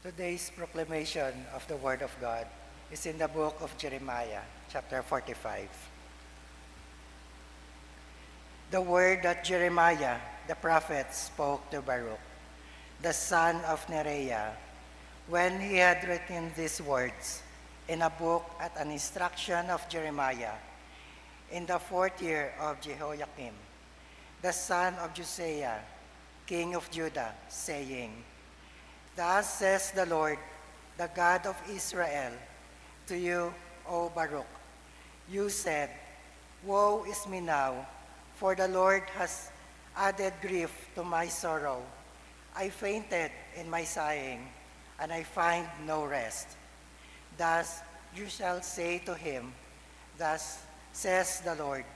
Today's proclamation of the Word of God is in the book of Jeremiah, chapter 45. The word that Jeremiah, the prophet, spoke to Baruch, the son of Neriah, when he had written these words in a book at an instruction of Jeremiah, in the 4th year of Jehoiakim, the son of Josiah, king of Judah, saying, Thus says the Lord, the God of Israel, to you, O Baruch. You said, Woe is me now, for the Lord has added grief to my sorrow. I fainted in my sighing, and I find no rest. Thus you shall say to him, Thus says the Lord,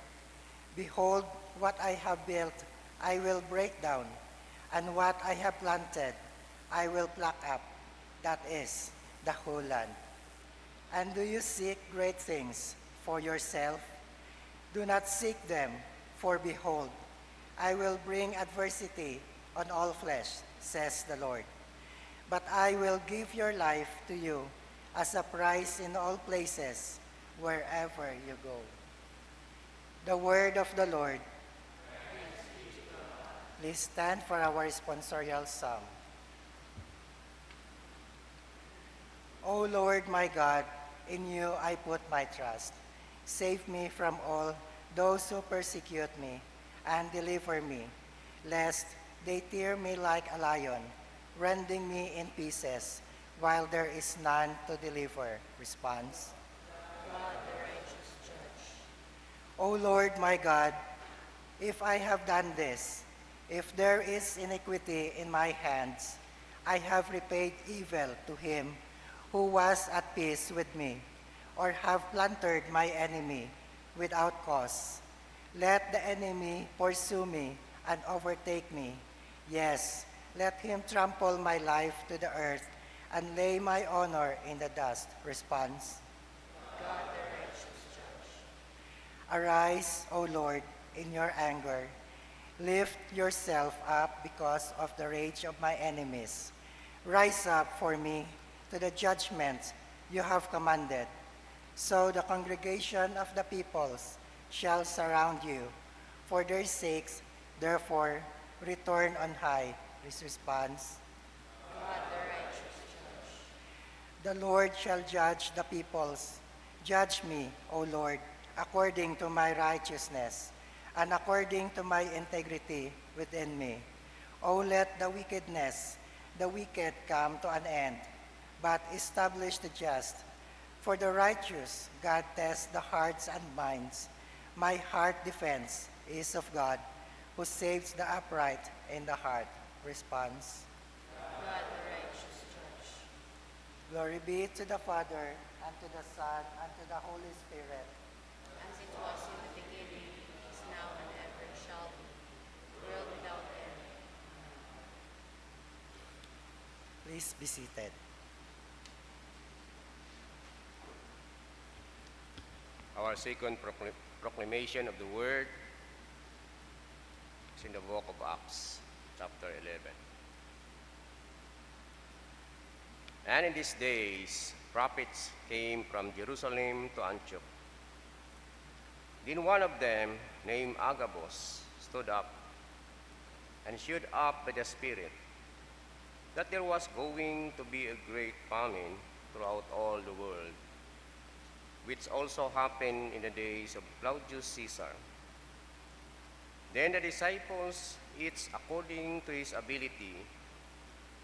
Behold, what I have built I will break down, and what I have planted I will pluck up, that is, the whole land. And do you seek great things for yourself? Do not seek them, for behold, I will bring adversity on all flesh, says the Lord. But I will give your life to you as a prize in all places, wherever you go. The word of the Lord. Please stand for our responsorial psalm. O Lord my God, in you I put my trust. Save me from all those who persecute me, and deliver me, lest they tear me like a lion, rending me in pieces, while there is none to deliver. Response. God, the righteous judge. O Lord my God, if I have done this, if there is iniquity in my hands, I have repaid evil to him who was at peace with me, or have plundered my enemy without cause. Let the enemy pursue me and overtake me. Yes, let him trample my life to the earth and lay my honor in the dust. Response. God, the righteous judge. Arise, O Lord, in your anger. Lift yourself up because of the rage of my enemies. Rise up for me to the judgment you have commanded. So the congregation of the peoples shall surround you. For their sakes, therefore, return on high. His response. God, the righteous judge. The Lord shall judge the peoples. Judge me, O Lord, according to my righteousness, and according to my integrity within me. O let the wicked come to an end, but establish the just. For the righteous, God tests the hearts and minds. My heart defense is of God, who saves the upright in the heart. Response. God, the righteous judge. Glory be to the Father, and to the Son, and to the Holy Spirit. As it was in the beginning, is now, and ever shall be, world without end. Please be seated. Our second proclamation of the word is in the book of Acts, chapter 11. And in these days, prophets came from Jerusalem to Antioch. Then one of them, named Agabus, stood up and showed up by the Spirit that there was going to be a great famine throughout all the world, which also happened in the days of Claudius Caesar. Then the disciples, each according to his ability,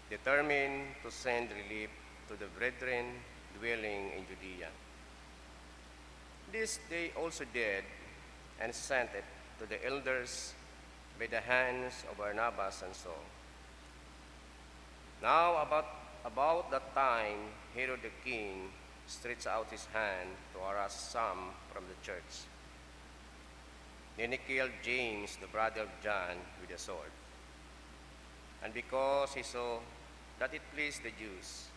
determined to send relief to the brethren dwelling in Judea. This they also did, and sent it to the elders by the hands of Barnabas and Saul. Now about that time, Herod the king stretched out his hand to harass some from the church. Then he killed James, the brother of John, with a sword. And because he saw that it pleased the Jews,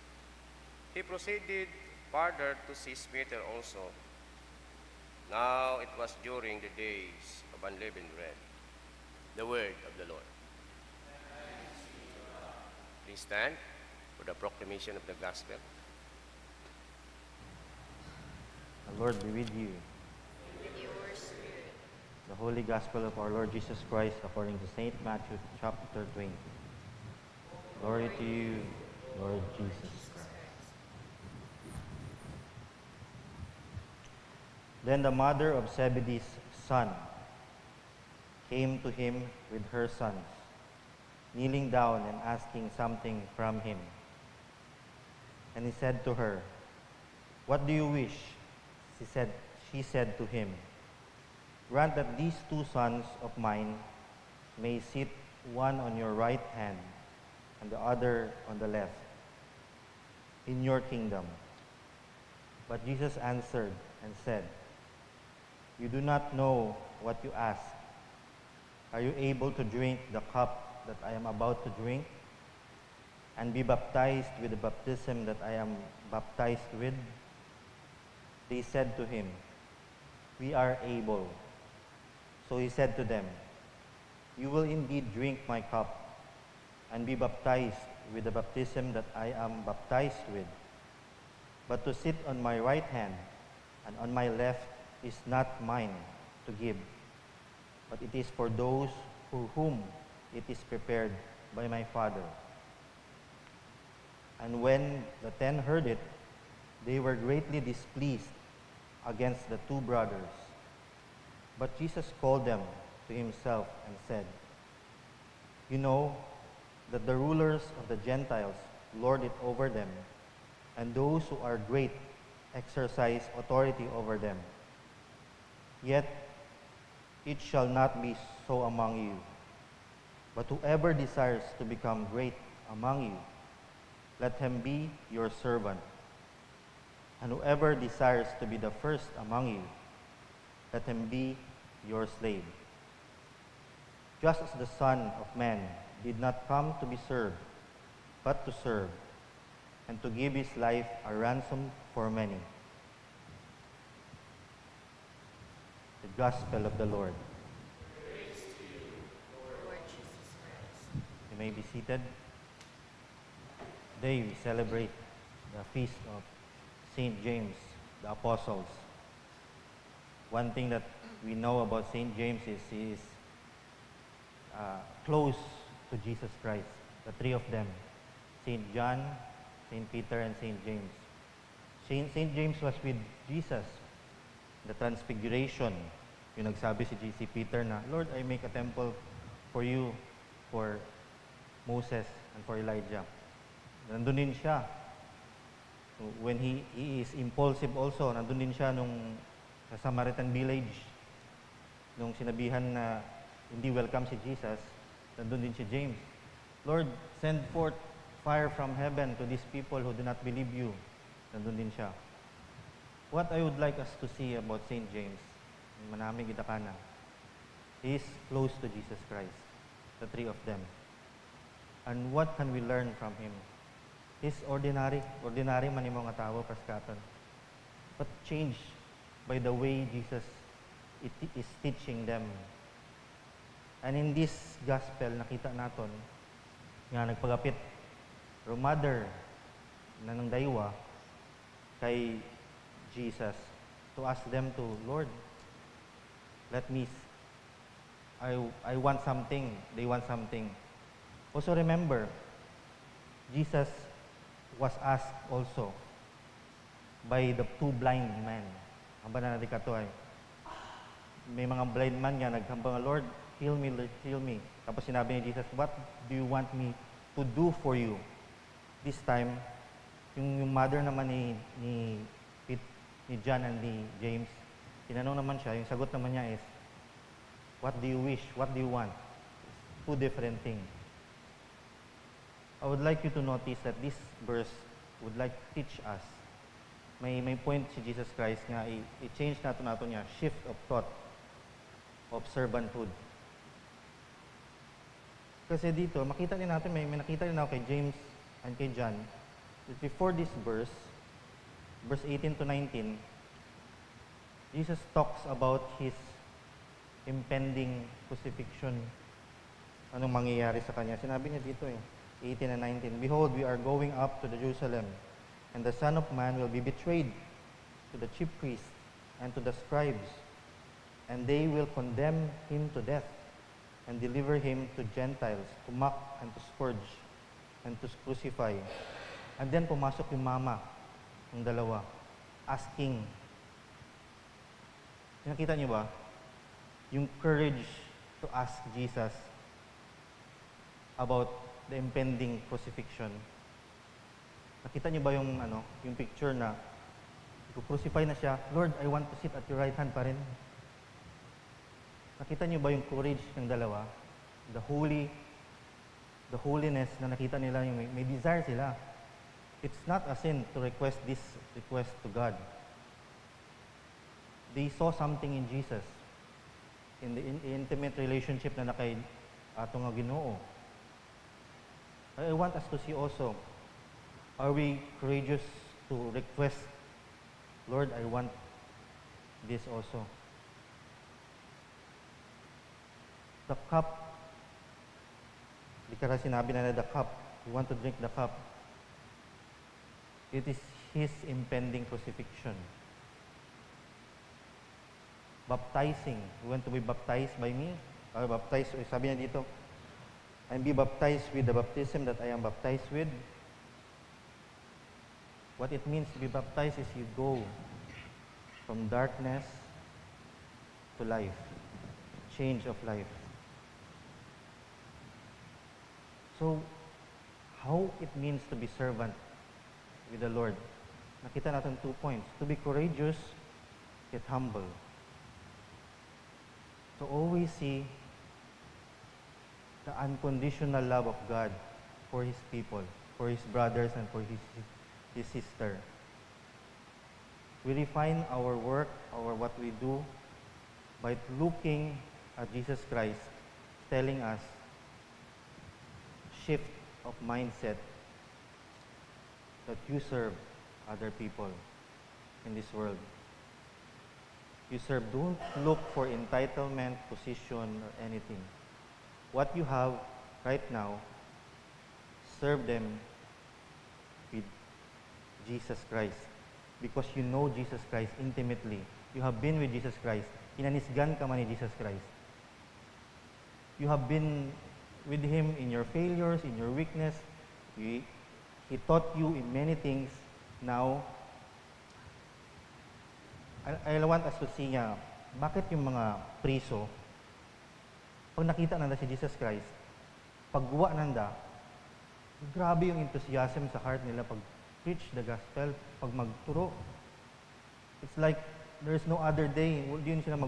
he proceeded further to seize Peter also. Now it was during the days of unleavened bread. The word of the Lord. Please stand. for the proclamation of the gospel. The Lord be with you. With your spirit. The Holy Gospel of our Lord Jesus Christ according to St. Matthew chapter 20. Glory to you, Lord Jesus Christ. Then the mother of Zebedee's son came to him with her sons, kneeling down and asking something from him. And he said to her, "What do you wish?" She said to him, "Grant that these 2 sons of mine may sit one on your right hand and the other on the left in your kingdom." But Jesus answered and said, "You do not know what you ask. Are you able to drink the cup that I am about to drink and be baptized with the baptism that I am baptized with?" They said to him, "We are able." So he said to them, "You will indeed drink my cup and be baptized with the baptism that I am baptized with. But to sit on my right hand and on my left is not mine to give, but it is for those for whom it is prepared by my Father." And when the 10 heard it, they were greatly displeased against the 2 brothers. But Jesus called them to himself and said, "You know that the rulers of the Gentiles lord it over them, and those who are great exercise authority over them. Yet it shall not be so among you. But whoever desires to become great among you, let him be your servant. And whoever desires to be the first among you, let him be your slave. Just as the Son of Man did not come to be served, but to serve, and to give his life a ransom for many." The Gospel of the Lord. Lord Jesus Christ. You may be seated. Today we celebrate the feast of St. James, the Apostles. One thing that we know about St. James is he is close to Jesus Christ, the 3 of them, St. John, St. Peter, and St. James. St. James was with Jesus, the Transfiguration. Yung nagsabi si Peter na, "Lord, I make a temple for you, for Moses, and for Elijah." Nandun din siya. When he is impulsive also, nandun din siya nung sa Samaritan village. Nung sinabihan na hindi welcome si Jesus, nandun din si James. "Lord, send forth fire from heaven to these people who do not believe you." Nandun din siya. What I would like us to see about St. James, manaming itakana, he is close to Jesus Christ, the 3 of them. And what can we learn from him? He's ordinary man yung mga tao, paskatan. But changed by the way Jesus is teaching them. And in this gospel, nakita natin, nga nagpagapit, mother na ng daywa kay Jesus to ask them to, "Lord, I want something." They want something. Also remember, Jesus was asked also by the 2 blind men. Ang banana di kato ay, may mga blind man nga naghambang, "Lord, heal me, Lord, heal me." Tapos sinabi ni Jesus, "What do you want me to do for you?" This time, yung mother naman ni John and ni James, tinanong naman siya, yung sagot naman niya is, "What do you wish? What do you want?" It's 2 different things. I would like you to notice that this verse would like to teach us. May point si Jesus Christ nga i-change nato niya, shift of thought of servanthood. Kasi dito, makita din natin, may nakita din ako kay James and kay John, that before this verse 18 to 19, Jesus talks about his impending crucifixion. Anong mangyayari sa kanya? Sinabi niya dito 18 and 19. Behold, we are going up to the Jerusalem, and the Son of Man will be betrayed to the chief priests and to the scribes, and they will condemn him to death and deliver him to Gentiles, to mock and to scourge and to crucify. And then pumasok yung mama ng dalawa, asking. Nakita niyo ba? Yung courage to ask Jesus about the impending crucifixion. Nakita niyo ba yung yung picture na i-crucify na siya, Lord, I want to sit at your right hand pa rin. Nakita niyo ba yung courage ng dalawa? The holiness na nakita nila, yung may desire sila. It's not a sin to request this request to God. They saw something in Jesus, in the intimate relationship na nakay ato nga Ginoo. I want us to see also, are we courageous to request, Lord, I want this also. The cup, di ka sinabi na the cup, you want to drink the cup. It is His impending crucifixion. Baptizing, you want to be baptized by me? Baptized, sabi niya dito, and be baptized with the baptism that I am baptized with. What it means to be baptized is you go from darkness to life, change of life. So, how it means to be servant with the Lord? Nakita natin 2 points. To be courageous, yet humble. To always see the unconditional love of God for His people, for His brothers, and for His sister. We refine our work, what we do, by looking at Jesus Christ, telling us, shift of mindset that you serve other people in this world. You serve, don't look for entitlement, position, or anything. What you have right now, serve them with Jesus Christ. Because you know Jesus Christ intimately. You have been with Jesus Christ. Inanisgan ka man ni Jesus Christ. You have been with Him in your failures, in your weakness. He taught you in many things. Now, I want us to see nga, bakit yung mga priso, pag nakita nanda si Jesus Christ, pagguwa nanda, grabe yung enthusiasm sa heart nila pag preach the gospel, pag magturo. It's like, there's no other day, hindi yun sila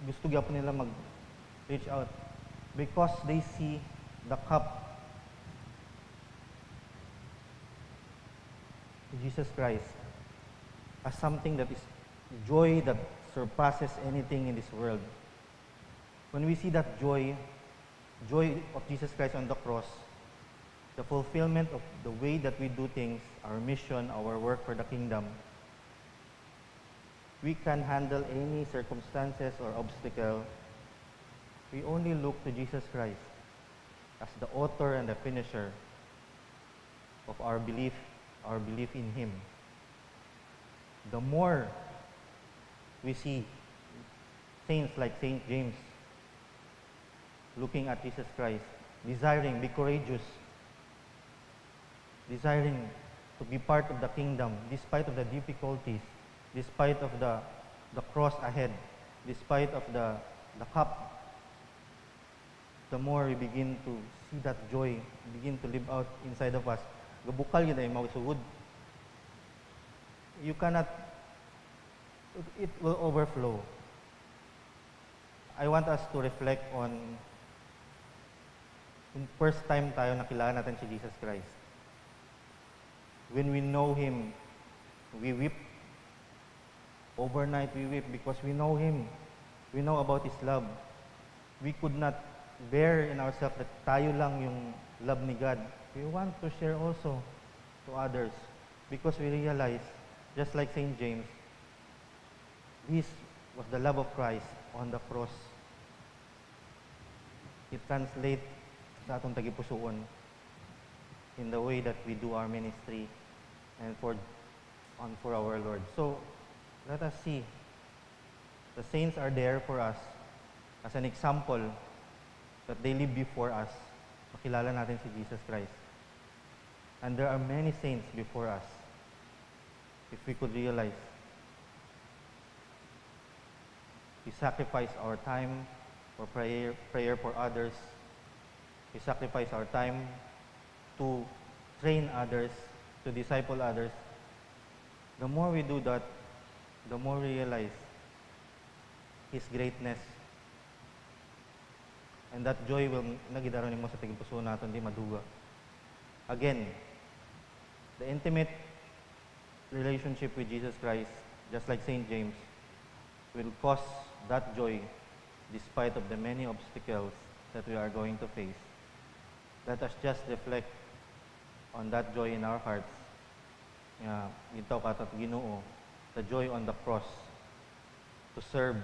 gusto gyapon nila mag-reach out. Because they see the cup of Jesus Christ as something that is joy that surpasses anything in this world. When we see that joy of Jesus Christ on the cross, the fulfillment of the way that we do things, our mission, our work for the kingdom, we can handle any circumstances or obstacle. We only look to Jesus Christ as the author and the finisher of our belief in Him. The more we see saints like Saint James looking at Jesus Christ, desiring, be courageous, desiring to be part of the kingdom, despite of the difficulties, despite of the cross ahead, despite of the cup, the more we begin to see that joy, begin to live out inside of us. Gabukal yun ay mawisuhod. You cannot, it will overflow. I want us to reflect on yung first time tayo nakilala natin si Jesus Christ. When we know Him, we weep. Overnight we weep because we know Him. We know about His love. We could not bear in ourselves that tayo lang yung love ni God. We want to share also to others because we realize, just like St. James, this was the love of Christ on the cross. It translates sa atong tagipusoon. in the way that we do our ministry and for our Lord. So let us see. The saints are there for us as an example that they live before us. Makilala natin si Jesus Christ. And there are many saints before us. If we could realize, we sacrifice our time for prayer for others. We sacrifice our time to train others, to disciple others. The more we do that, the more we realize His greatness. And that joy will nagidaron mo sa tigpuso natin, di maduga. Again, the intimate relationship with Jesus Christ, just like St. James, will cause that joy despite of the many obstacles that we are going to face. Let us just reflect on that joy in our hearts. Ito katat Ginoo, the joy on the cross, to serve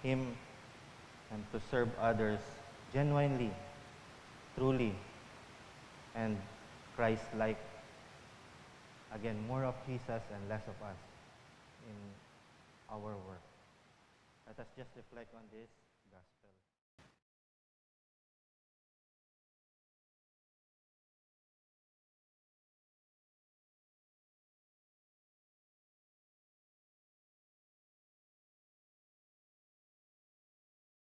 Him and to serve others genuinely, truly, and Christ-like. Again, more of Jesus and less of us in our work. Let us just reflect on this.